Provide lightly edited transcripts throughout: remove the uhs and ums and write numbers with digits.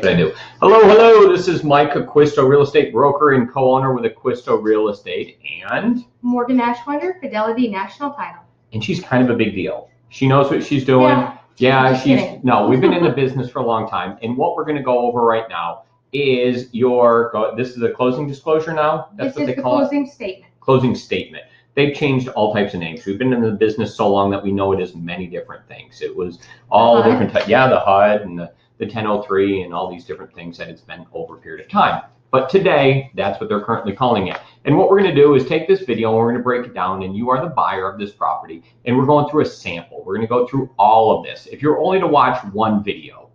That's what I do. Hello. This is Mike, Acquisto real estate broker and co-owner with Acquisto Real Estate, and Morgan Ashwander, Fidelity National Title. And she's kind of a big deal. She knows what she's doing. No, we've been in the business for a long time, and what we're going to go over right now is this is a closing disclosure now. That's what they call it. Closing statement. Closing statement. They've changed all types of names. We've been in the business so long that we know it is many different things. It was all different types. Yeah, the HUD and the 1003 and all these different things that it's been over a period of time. But today, that's what they're currently calling it. And what we're going to do is take this video and we're going to break it down, and you are the buyer of this property, and we're going through a sample. We're going to go through all of this. If you're only to watch one video,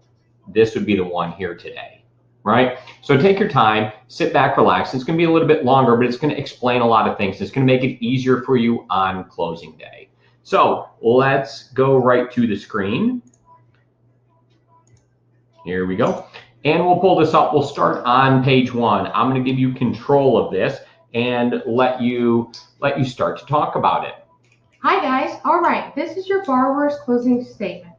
this would be the one here today, right? So take your time, sit back, relax. It's going to be a little bit longer, but it's going to explain a lot of things. It's going to make it easier for you on closing day. So let's go right to the screen. Here we go. And we'll pull this up. We'll start on page 1. I'm going to give you control of this and let you start to talk about it. Hi guys. All right. This is your borrower's closing statement.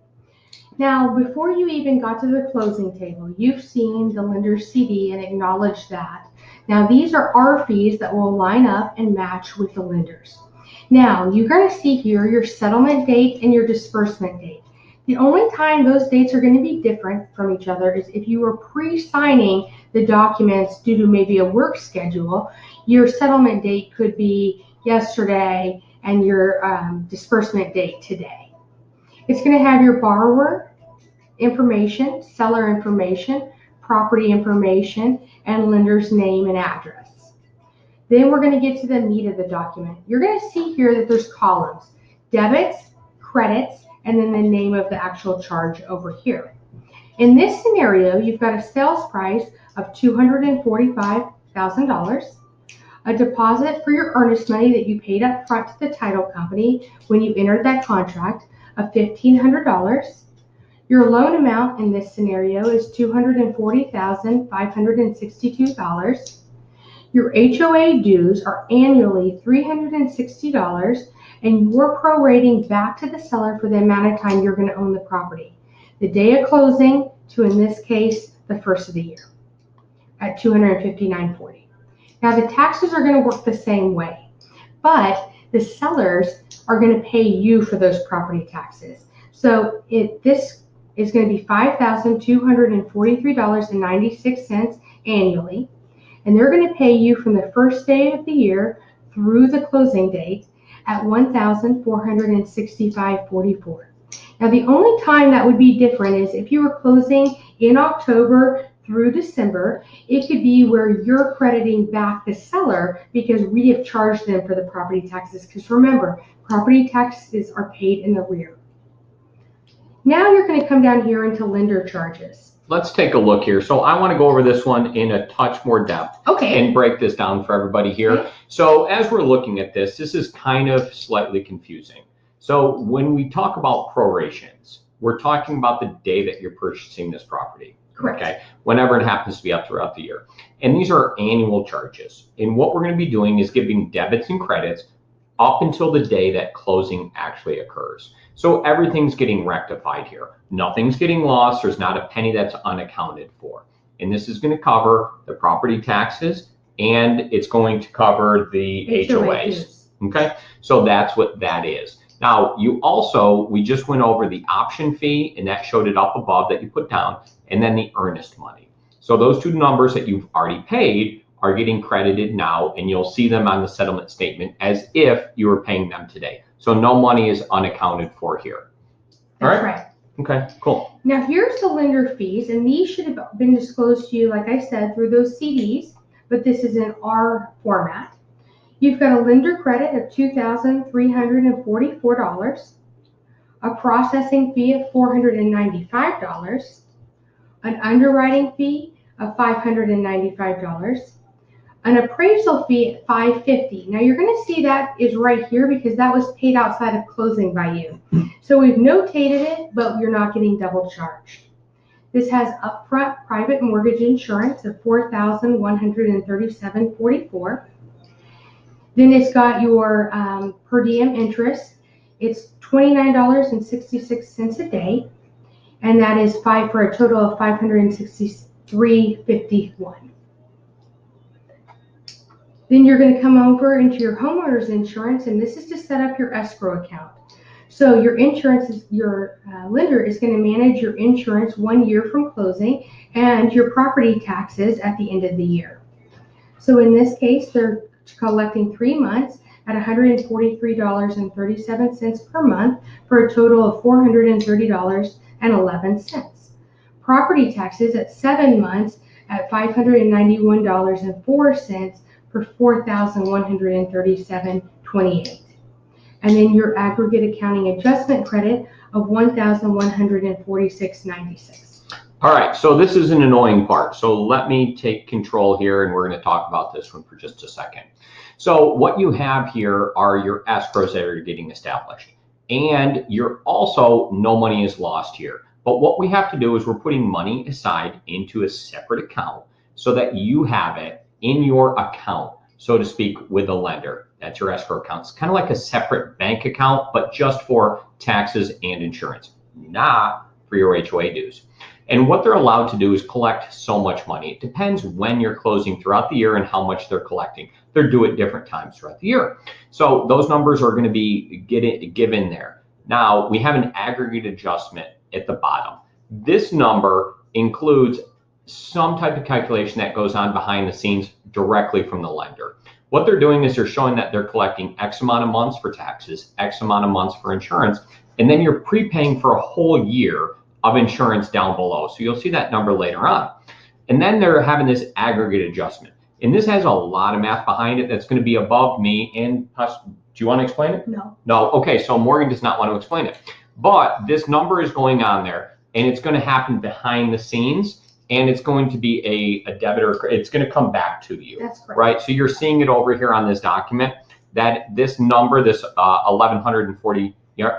Now, before you even got to the closing table, you've seen the lender's CD and acknowledged that. Now, these are our fees that will line up and match with the lender's. Now, you're going to see here your settlement date and your disbursement date. The only time those dates are going to be different from each other is if you were pre-signing the documents due to maybe a work schedule. Your settlement date could be yesterday and your disbursement date today. It's going to have your borrower information, seller information, property information, and lender's name and address. Then we're going to get to the meat of the document. You're going to see here that there's columns: debits, credits, and then the name of the actual charge over here. In this scenario, you've got a sales price of $245,000, a deposit for your earnest money that you paid up front to the title company when you entered that contract of $1,500. Your loan amount in this scenario is $240,562. Your HOA dues are annually $360, and you're prorating back to the seller for the amount of time you're going to own the property. The day of closing to, in this case, the first of the year at $259.40. Now, the taxes are going to work the same way, but the sellers are going to pay you for those property taxes. So this is going to be $5,243.96 annually, and they're going to pay you from the first day of the year through the closing date at $1,465.44. Now, the only time that would be different is if you were closing in October through December. It could be where you're crediting back the seller because we have charged them for the property taxes. Because remember, property taxes are paid in the rear. Now you're going to come down here into lender charges. Let's take a look here. So I want to go over this one in a touch more depth. Okay. And break this down for everybody here. Okay. So as we're looking at this is kind of slightly confusing. So when we talk about prorations, we're talking about the day that you're purchasing this property. Correct. Okay. Whenever it happens to be up throughout the year. And these are annual charges. And what we're going to be doing is giving debits and credits up until the day that closing actually occurs. So everything's getting rectified here. Nothing's getting lost. There's not a penny that's unaccounted for. And this is going to cover the property taxes, and it's going to cover the HOAs. Okay, so that's what that is. Now, we just went over the option fee, and that showed it up above that you put down, and then the earnest money. So those two numbers that you've already paid are getting credited now, and you'll see them on the settlement statement as if you were paying them today. So no money is unaccounted for here. All right? Right. Okay, cool. Now here's the lender fees, and these should have been disclosed to you, like I said, through those CDs, but this is in our format. You've got a lender credit of $2,344, a processing fee of $495, an underwriting fee of $595, an appraisal fee at $550. Now you're going to see that is right here because that was paid outside of closing by you. So we've notated it, but you're not getting double charged. This has upfront private mortgage insurance of $4,137.44. Then it's got your per diem interest. It's $29.66 a day, and that is for a total of $566 $351. Then you're going to come over into your homeowner's insurance, and this is to set up your escrow account. So your lender is going to manage your insurance 1 year from closing and your property taxes at the end of the year. So in this case, they're collecting 3 months at $143.37 per month for a total of $430.11. Property taxes at 7 months at $591.04 for $4,137.28. And then your aggregate accounting adjustment credit of $1,146.96. All right, so this is an annoying part. So let me take control here, and we're going to talk about this one for just a second. So what you have here are your escrows that are getting established. And you're also, no money is lost here. But what we have to do is we're putting money aside into a separate account so that you have it in your account, so to speak, with the lender. That's your escrow account. It's kind of like a separate bank account, but just for taxes and insurance, not for your HOA dues. And what they're allowed to do is collect so much money. It depends when you're closing throughout the year and how much they're collecting. They're due at different times throughout the year. So those numbers are going to be given there. Now, we have an aggregate adjustment at the bottom. This number includes some type of calculation that goes on behind the scenes directly from the lender. What they're doing is they're showing that they're collecting X amount of months for taxes, X amount of months for insurance, and then you're prepaying for a whole year of insurance down below. So you'll see that number later on. And then they're having this aggregate adjustment. And this has a lot of math behind it that's going to be above me. And do you want to explain it? No. No. Okay, so Morgan does not want to explain it. But this number is going on there, and it's going to happen behind the scenes. And it's going to be a debit or it's going to come back to you. That's correct. Right? So you're seeing it over here on this document that this number, this 1,140,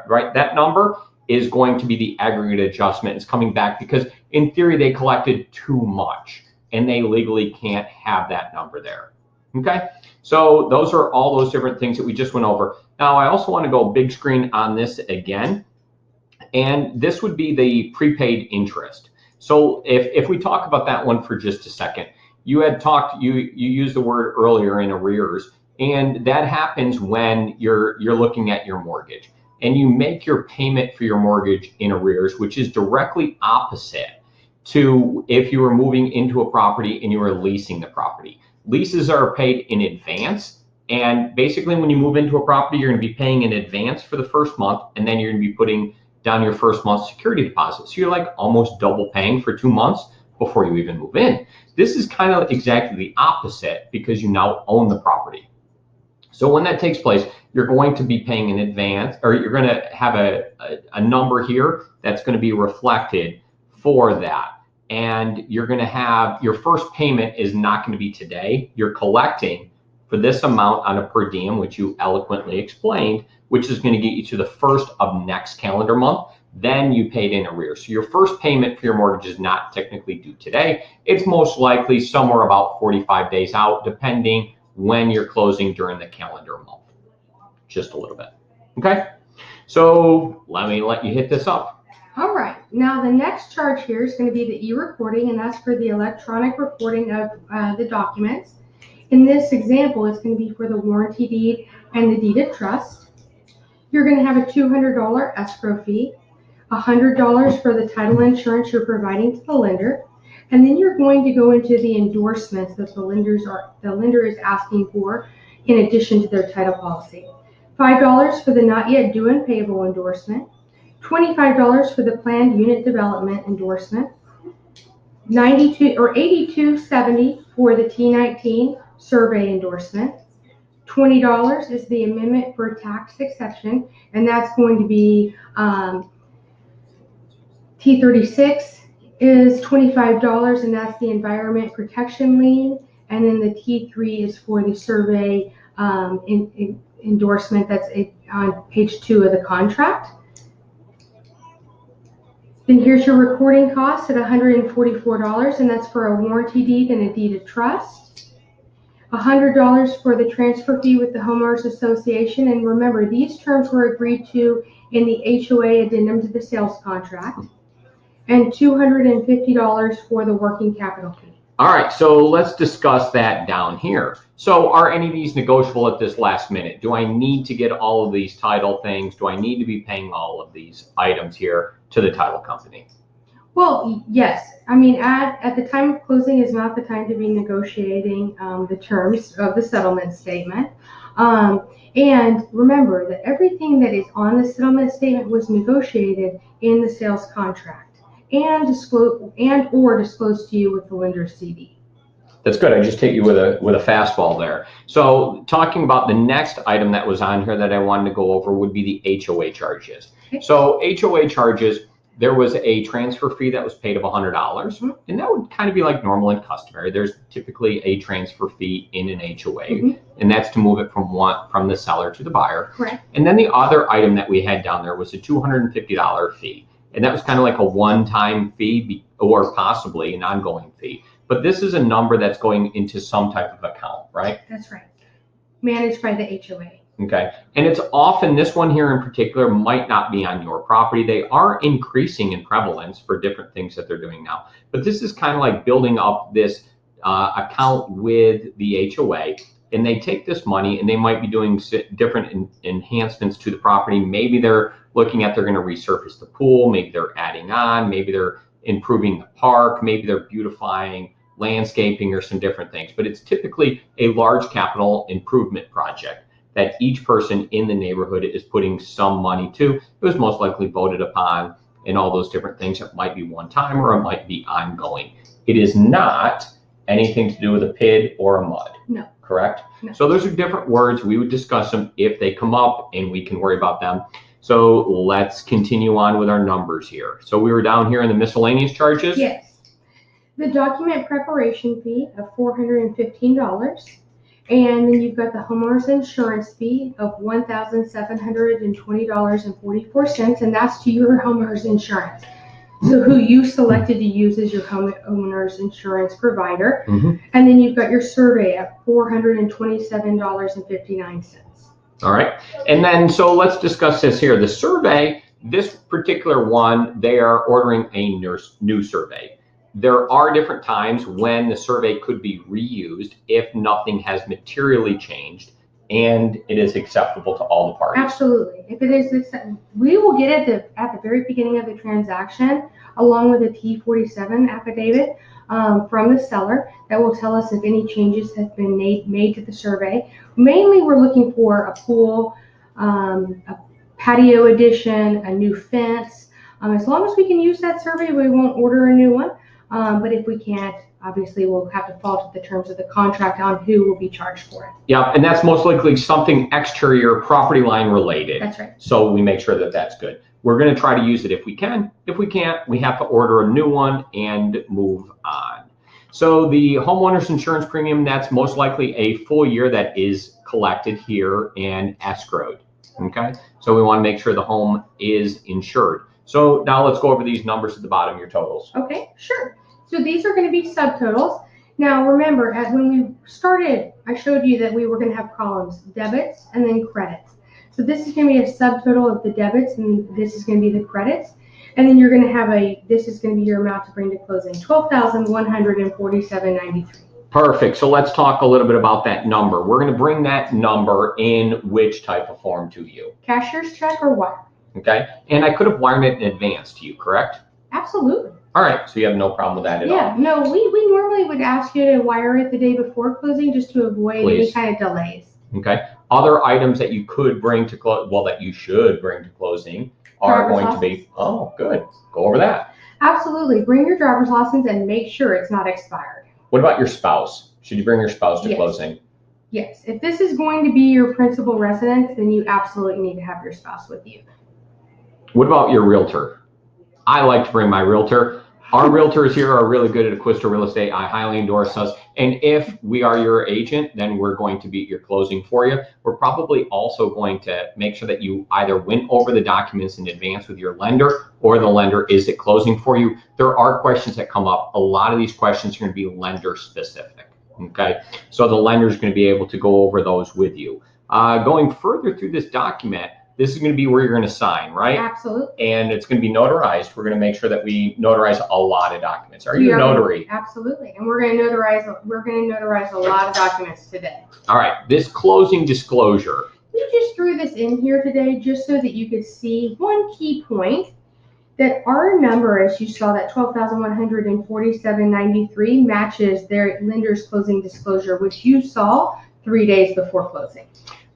right? That number is going to be the aggregate adjustment. It's coming back because in theory they collected too much and they legally can't have that number there. Okay? So those are all those different things that we just went over. Now I also want to go big screen on this again. And this would be the prepaid interest. So if we talk about that one for just a second, you used the word earlier in arrears, and that happens when you're looking at your mortgage and you make your payment for your mortgage in arrears, which is directly opposite to if you were moving into a property and you were leasing the property. Leases are paid in advance, and basically when you move into a property, you're going to be paying in advance for the first month, and then you're going to be putting down your first month's security deposit. So you're like almost double paying for 2 months before you even move in. This is kind of exactly the opposite because you now own the property. So when that takes place, you're going to be paying in advance, or you're going to have a number here that's going to be reflected for that. And you're going to have your first payment is not going to be today. You're collecting for this amount on a per diem, which you eloquently explained, which is going to get you to the first of next calendar month. Then you paid in arrears. So your first payment for your mortgage is not technically due today. It's most likely somewhere about 45 days out, depending when you're closing during the calendar month. Just a little bit. Okay? So let me let you hit this up. All right. Now the next charge here is going to be the e-recording, and that's for the electronic recording of the documents. In this example, it's going to be for the warranty deed and the deed of trust. You're going to have a $200 escrow fee, $100 for the title insurance you're providing to the lender, and then you're going to go into the endorsements that the lender is asking for in addition to their title policy. $5 for the not yet due and payable endorsement, $25 for the planned unit development endorsement, $82.70 for the T19 survey endorsement. $20 is the amendment for tax exception, and that's going to be T36 is $25, and that's the environment protection lien, and then the T3 is for the survey endorsement that's on page 2 of the contract. Then here's your recording costs at $144, and that's for a warranty deed and a deed of trust. $100 for the transfer fee with the homeowners association, and remember these terms were agreed to in the HOA addendum to the sales contract. and $250 for the working capital fee. All right, so let's discuss that down here. So are any of these negotiable at this last minute? Do I need to get all of these title things? Do I need to be paying all of these items here to the title company? Well, yes. I mean, at the time of closing is not the time to be negotiating the terms of the settlement statement. And remember that everything that is on the settlement statement was negotiated in the sales contract and disclosed to you with the lender's CD. That's good. I just hit you with a fastball there. So talking about the next item that was on here that I wanted to go over would be the HOA charges. Okay. So HOA charges, there was a transfer fee that was paid of $100, and that would kind of be like normal and customary. There's typically a transfer fee in an HOA, and that's to move it from the seller to the buyer. Correct. And then the other item that we had down there was a $250 fee, and that was kind of like a one-time fee or possibly an ongoing fee. But this is a number that's going into some type of account, right? That's right. Managed by the HOA. Okay. And it's often, this one here in particular might not be on your property. They are increasing in prevalence for different things that they're doing now. But this is kind of like building up this account with the HOA. And they take this money and they might be doing different enhancements to the property. Maybe they're looking at, they're going to resurface the pool. Maybe they're adding on. Maybe they're improving the park. Maybe they're beautifying landscaping or some different things. But it's typically a large capital improvement project that each person in the neighborhood is putting some money to. It was most likely voted upon and all those different things. It might be one time or it might be ongoing. It is not anything to do with a PID or a MUD. No. Correct? No. So those are different words. We would discuss them if they come up and we can worry about them. So let's continue on with our numbers here. So we were down here in the miscellaneous charges. Yes. The document preparation fee of $415. And then you've got the homeowner's insurance fee of $1,720.44, and that's to your homeowner's insurance. So who you selected to use as your homeowner's insurance provider. And then you've got your survey at $427.59. All right. And then, so let's discuss this here. The survey, this particular one, they are ordering a new survey. There are different times when the survey could be reused if nothing has materially changed and it is acceptable to all the parties. Absolutely. If it is, we will get it at the very beginning of the transaction, along with a T47 affidavit from the seller that will tell us if any changes have been made to the survey. Mainly, we're looking for a pool, a patio addition, a new fence. As long as we can use that survey, we won't order a new one. But if we can't, obviously we'll have to fall to the terms of the contract on who will be charged for it. Yeah, and that's most likely something exterior property line related. That's right. So we make sure that that's good. We're going to try to use it if we can. If we can't, we have to order a new one and move on. So the homeowner's insurance premium, that's most likely a full year that is collected here and escrowed. Okay, so we want to make sure the home is insured. So now let's go over these numbers at the bottom, your totals. Okay, sure. So these are going to be subtotals. Now remember, when we started, I showed you that we were going to have columns, debits and then credits. So this is going to be a subtotal of the debits and this is going to be the credits. And then you're going to have this is going to be your amount to bring to closing, $12,147.93. Perfect. So let's talk a little bit about that number. We're going to bring that number in which type of form to you? Cashier's check or wire. Okay. And I could have wired it in advance to you, correct? Absolutely. All right. So you have no problem with that at all? Yeah. No, we normally would ask you to wire it the day before closing just to avoid any kind of delays. Okay. Other items that you could bring to that you should bring to closing are going to be, oh, good. Go over that. Absolutely. Bring your driver's license and make sure it's not expired. What about your spouse? Should you bring your spouse to closing? Yes. If this is going to be your principal residence, then you absolutely need to have your spouse with you. What about your realtor? I like to bring my realtor. Our realtors here are really good at Acquisto Real Estate. I highly endorse us. And if we are your agent, then we're going to be at your closing for you. We're probably also going to make sure that you either went over the documents in advance with your lender or the lender is at closing for you. There are questions that come up. A lot of these questions are going to be lender specific. Okay, so the lender is going to be able to go over those with you. Going further through this document, this is going to be where you're going to sign, right? Absolutely. And it's going to be notarized. We're going to make sure that we notarize a lot of documents. Are you a notary? Absolutely. And we're going to notarize a lot of documents today. All right. This closing disclosure. We just threw this in here today just so that you could see one key point, that our number, as you saw, that 12,147.93 matches their lender's closing disclosure, which you saw 3 days before closing.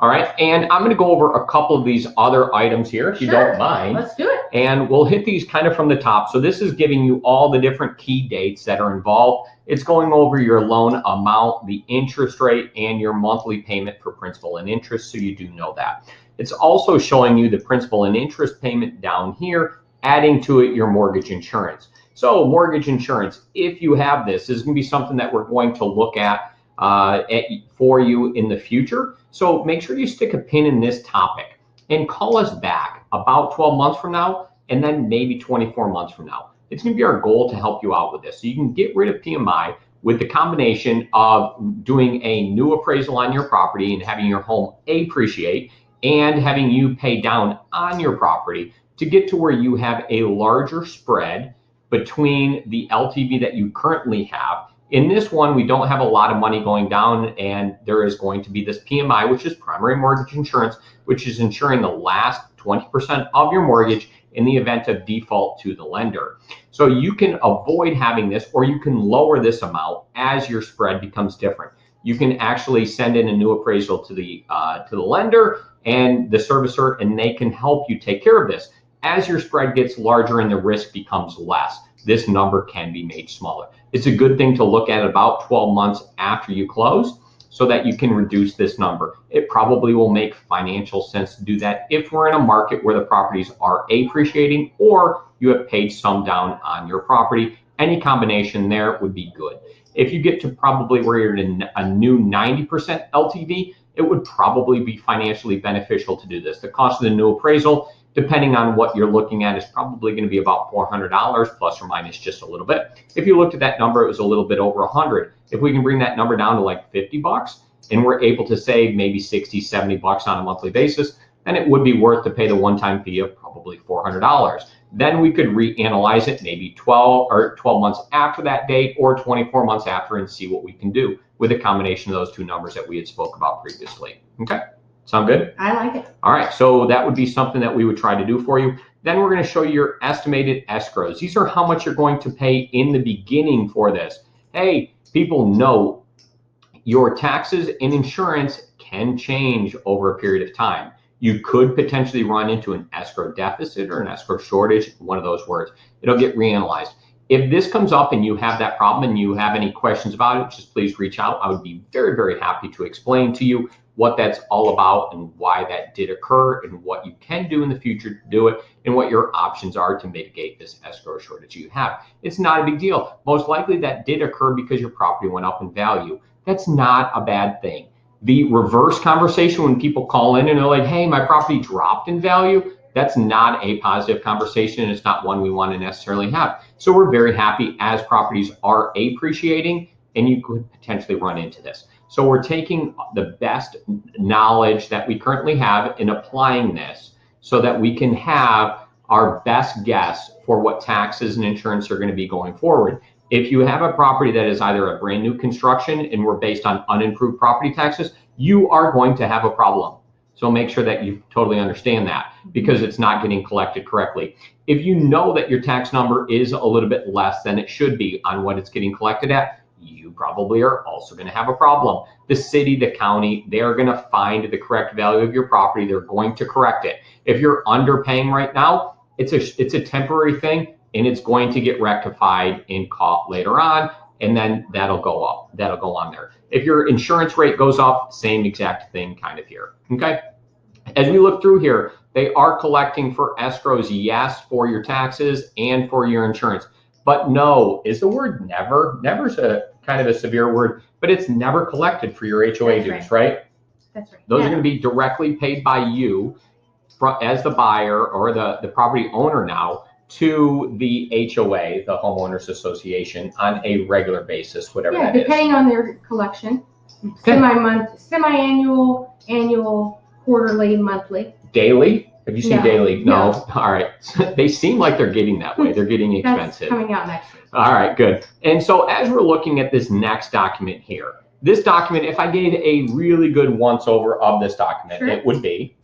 All right, and I'm going to go over a couple of these other items here, if you don't mind. Let's do it. And we'll hit these kind of from the top. So this is giving you all the different key dates that are involved. It's going over your loan amount, the interest rate, and your monthly payment for principal and interest, so you do know that. It's also showing you the principal and interest payment down here, adding to it your mortgage insurance. So mortgage insurance, if you have this is going to be something that we're going to look at for you in the future. So make sure you stick a pin in this topic and call us back about 12 months from now, and then maybe 24 months from now. It's going to be our goal to help you out with this. So you can get rid of PMI with the combination of doing a new appraisal on your property and having your home appreciate, and having you pay down on your property to get to where you have a larger spread between the LTV that you currently have. In this one, we don't have a lot of money going down, and there is going to be this PMI, which is primary mortgage insurance, which is insuring the last 20% of your mortgage in the event of default to the lender. So you can avoid having this, or you can lower this amount as your spread becomes different. You can actually send in a new appraisal to the lender and the servicer, and they can help you take care of this. As your spread gets larger and the risk becomes less, this number can be made smaller. It's a good thing to look at about 12 months after you close so that you can reduce this number. It probably will make financial sense to do that if we're in a market where the properties are appreciating or you have paid some down on your property. Any combination there would be good. If you get to probably where you're in a new 90% LTV, it would probably be financially beneficial to do this. The cost of the new appraisal, depending on what you're looking at, is probably going to be about $400 plus or minus just a little bit. If you looked at that number, it was a little bit over 100. If we can bring that number down to like 50 bucks and we're able to save maybe 60, 70 bucks on a monthly basis, then it would be worth to pay the one-time fee of probably $400. Then we could reanalyze it maybe 12 months after that date or 24 months after and see what we can do with a combination of those two numbers that we had spoke about previously. Okay? Sound good? I like it. All right, so that would be something that we would try to do for you. Then we're going to show you your estimated escrows. These are how much you're going to pay in the beginning for this. Hey, people know your taxes and insurance can change over a period of time. You could potentially run into an escrow deficit or an escrow shortage, one of those words. It'll get reanalyzed. If this comes up and you have that problem and you have any questions about it, just please reach out. I would be very, very happy to explain to you what that's all about and why that did occur and what you can do in the future to do it and what your options are to mitigate this escrow shortage you have. It's not a big deal. Most likely that did occur because your property went up in value. That's not a bad thing. The reverse conversation when people call in and they're like, hey, my property dropped in value, that's not a positive conversation, and it's not one we want to necessarily have. So we're very happy as properties are appreciating, and you could potentially run into this. So we're taking the best knowledge that we currently have and applying this so that we can have our best guess for what taxes and insurance are going to be going forward. If you have a property that is either a brand new construction and we're based on unimproved property taxes, you are going to have a problem. So make sure that you totally understand that because it's not getting collected correctly. If you know that your tax number is a little bit less than it should be on what it's getting collected at, you probably are also going to have a problem. The city, the county, they're going to find the correct value of your property. They're going to correct it. If you're underpaying right now, it's a temporary thing, and it's going to get rectified and caught later on, and then that'll go up. That'll go on there. If your insurance rate goes up, same exact thing kind of here. Okay. As we look through here, they are collecting for escrows, yes, for your taxes and for your insurance. But no is the word never. Never is a kind of a severe word, but it's never collected for your HOA dues, right? That's right. Those are going to be directly paid by you as the buyer or the property owner now to the HOA, the Homeowners Association, on a regular basis, whatever that is. Depending on their collection, semi-annual, annual, quarterly, monthly. Daily? Have you seen No, daily? no. No. All right. They seem like they're getting that way. They're getting expensive. That's coming out next week. All right, good. And so as we're looking at this next document here, this document, if I gave a really good once over of this document, Sure. It would be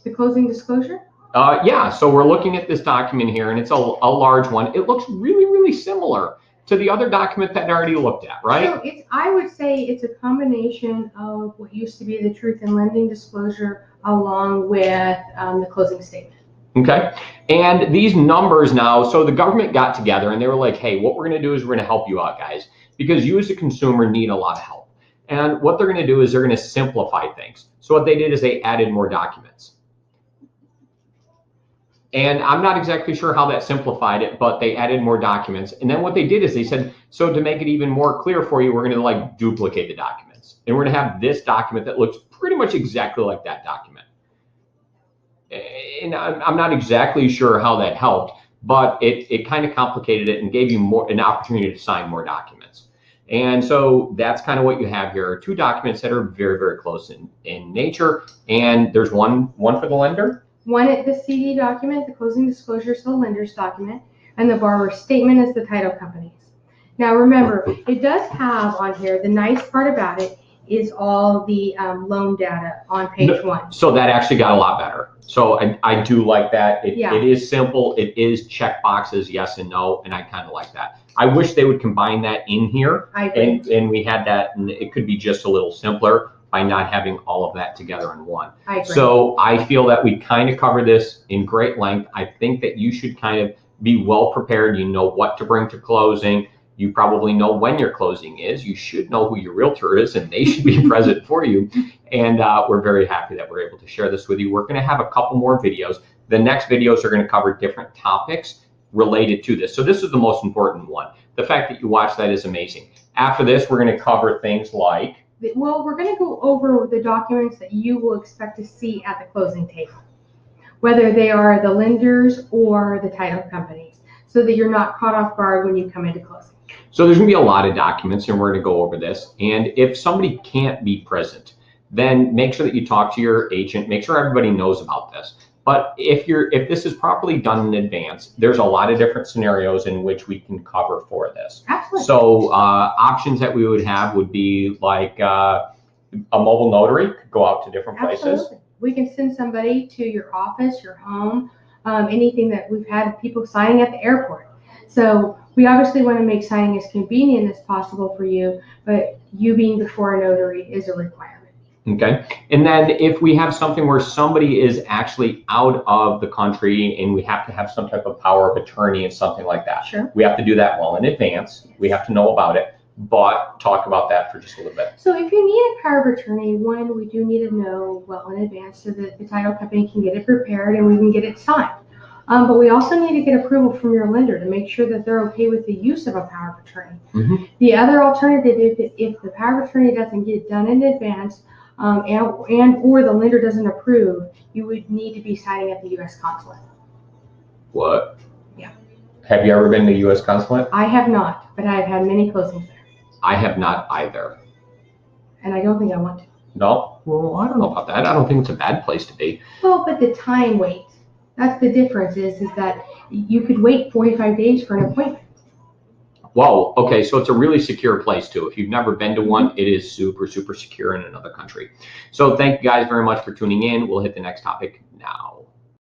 the closing disclosure. Yeah, so we're looking at this document here, and it's a large one. It looks really, really similar to the other document that I already looked at, right? So I would say it's a combination of what used to be the truth in lending disclosure along with the closing statement. Okay, and these numbers now, so the government got together and they were like, hey, what we're going to do is we're going to help you out, guys, because you as a consumer need a lot of help. And what they're going to do is they're going to simplify things. So what they did is they added more documents. And I'm not exactly sure how that simplified it, but they added more documents. And then what they did is they said, so to make it even more clear for you, we're going to like duplicate the documents. And we're going to have this document that looks pretty much exactly like that document. And I'm not exactly sure how that helped, but it kind of complicated it and gave you an opportunity to sign more documents. And so that's kind of what you have here. Two documents that are very, very close in nature. And there's one for the lender. One at the CD document, the closing disclosure is the lender's document, and the borrower's statement is the title company's. Now remember, it does have on here, the nice part about it is all the loan data on page 1. So that actually got a lot better. So I do like that. It is simple. It is check boxes, yes and no, and I kind of like that. I wish they would combine that in here. I agree. And we had that, and it could be just a little simpler by not having all of that together in one. I agree. So I feel that we kind of cover this in great length. I think that you should kind of be well prepared. You know what to bring to closing. You probably know when your closing is. You should know who your realtor is, and they should be present for you. And we're very happy that we're able to share this with you. We're going to have a couple more videos. The next videos are going to cover different topics related to this. So this is the most important one. The fact that you watched that is amazing. After this, we're going to cover things like, well, we're going to go over the documents that you will expect to see at the closing table, whether they are the lenders or the title companies, so that you're not caught off guard when you come into closing. So there's going to be a lot of documents, and we're going to go over this. And if somebody can't be present, then make sure that you talk to your agent. Make sure everybody knows about this. But if this is properly done in advance, there's a lot of different scenarios in which we can cover for this. Absolutely. So options that we would have would be like a mobile notary could go out to different places. Absolutely. We can send somebody to your office, your home, anything that we've had people signing at the airport. So we obviously want to make signing as convenient as possible for you, but you being before a notary is a requirement. Okay. And then if we have something where somebody is actually out of the country and we have to have some type of power of attorney and something like that, sure, we have to do that well in advance. We have to know about it, but talk about that for just a little bit. So if you need a power of attorney, one, we do need to know well in advance so that the title company can get it prepared and we can get it signed. But we also need to get approval from your lender to make sure that they're okay with the use of a power of attorney. Mm-hmm. The other alternative, if the power of attorney doesn't get done in advance, and or the lender doesn't approve, you would need to be signing at the U.S. consulate. What? Yeah. Have you ever been to the U.S. consulate? I have not, but I've had many closings there. I have not either. And I don't think I want to. No? Well, I don't know about that. I don't think it's a bad place to be. Well, but the time wait. That's the difference is that you could wait 45 days for an appointment. Whoa, okay, so it's a really secure place too. If you've never been to one, it is super, super secure in another country. So thank you guys very much for tuning in. We'll hit the next topic now.